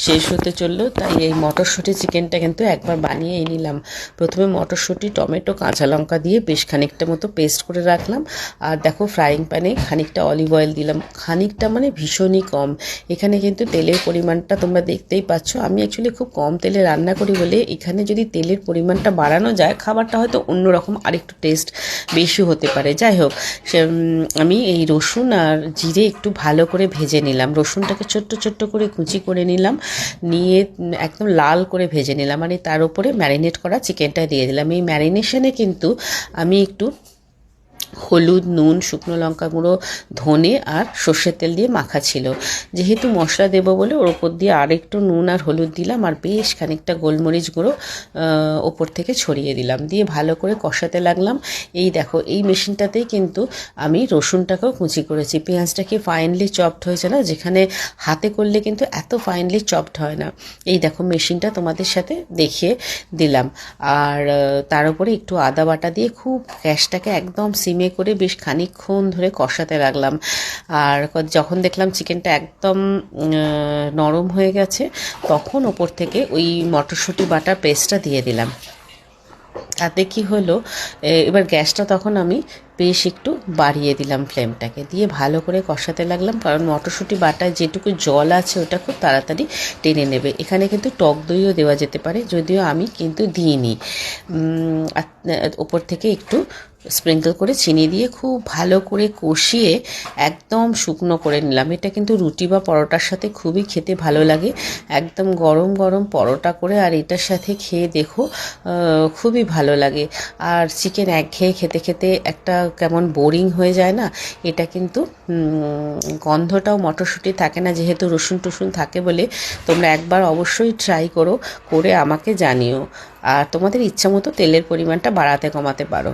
শেষ হতে চললো, তাই এই মটরশুঁটি চিকেনটা কিন্তু একবার বানিয়ে নিলাম। প্রথমে মটরশুঁটি, টমেটো, কাঁচা লঙ্কা দিয়ে বেশ খানিকটা মতো পেস্ট করে রাখলাম। আর দেখো ফ্রাইং প্যানে খানিকটা অলিভ অয়েল দিলাম, খানিকটা মানে ভীষণই কম। এখানে কিন্তু তেলের পরিমাণটা তোমরা দেখতেই পাচ্ছ। আমি অ্যাকচুয়ালি খুব কম তেলে রান্না করি বলে এখানে যদি তেলের পরিমাণটা বাড়ানো যায় খাবারটা হয়তো অন্যরকম আরেকটু টেস্ট বেশি হতে পারে। যাই হোক, আমি এই রসুন আর জিরে একটু ভালো করে ভেজে নিলাম। রসুনটাকে ছোট্ট ছোট্ট করে কুচি করে নিলাম, নিয়ে একদম লাল করে ভেজে নিলাম। মানে তার উপরে ম্যারিনেট করা চিকেনটা দিয়ে দিলাম। এই ম্যারিনেশনে কিন্তু আমি একটু হলুদ, নুন, শুকনো লঙ্কা গুঁড়ো, ধনে আর সর্ষের তেল দিয়ে মাখা ছিল। যেহেতু মশলা দেবো বলে ওর ওপর দিয়ে আরেকটু নুন আর হলুদ দিলাম, আর বেশ খানিকটা গোলমরিচ গুঁড়ো ওপর থেকে ছড়িয়ে দিলাম, দিয়ে ভালো করে কষাতে লাগলাম। এই দেখো, এই মেশিনটাতেই কিন্তু আমি রসুনটাকেও কুচি করেছি। পেঁয়াজটা কি ফাইনলি চপড হয়েছে না, যেখানে হাতে করলে কিন্তু এত ফাইনলি চপড হয় না। এই দেখো, মেশিনটা তোমাদের সাথে দেখিয়ে দিলাম। আর তার উপরে একটু আদা বাটা দিয়ে খুব গ্যাসটাকে একদম সিমে করে বেশ খানিকক্ষণ ধরে কষাতে লাগলাম। আর যখন দেখলাম চিকেনটা একদম নরম হয়ে গেছে, তখন ওপর থেকে ওই মটরশুঁটি বাটার পেস্টটা দিয়ে দিলাম। তাতে কি হলো, এবার গ্যাসটা তখন আমি বেশ একটু বাড়িয়ে দিলাম ফ্লেমটাকে, দিয়ে ভালো করে কষাতে লাগলাম, কারণ মটরশুঁটি বাটায় যেটুকু জল আছে ওটা খুব তাড়াতাড়ি টেনে নেবে। এখানে কিন্তু টক দইও দেওয়া যেতে পারে, যদিও আমি কিন্তু দিইনি। ওপর থেকে একটু স্প্রিঙ্কল করে চিনি দিয়ে খুব ভালো করে কষিয়ে একদম শুকনো করে নিলাম। এটা কিন্তু রুটি বা পরোটার সাথে খুবই খেতে ভালো লাগে, একদম গরম গরম পরোটা করে। আর এটার সাথে খেয়ে দেখো, খুবই ভালো লাগে। আর চিকেন একঘেয়ে খেতে খেতে একটা কেমন বোরিং হয়ে যায় না, এটা কিন্তু গন্ধটাও মটরশুঁটি থাকে না, যেহেতু রসুন টসুন থাকে বলে। তোমরা একবার অবশ্যই ট্রাই করো, করে আমাকে জানিও। আর তোমাদের ইচ্ছা মতো তেলের পরিমাণটা বাড়াতে কমাতে পারো।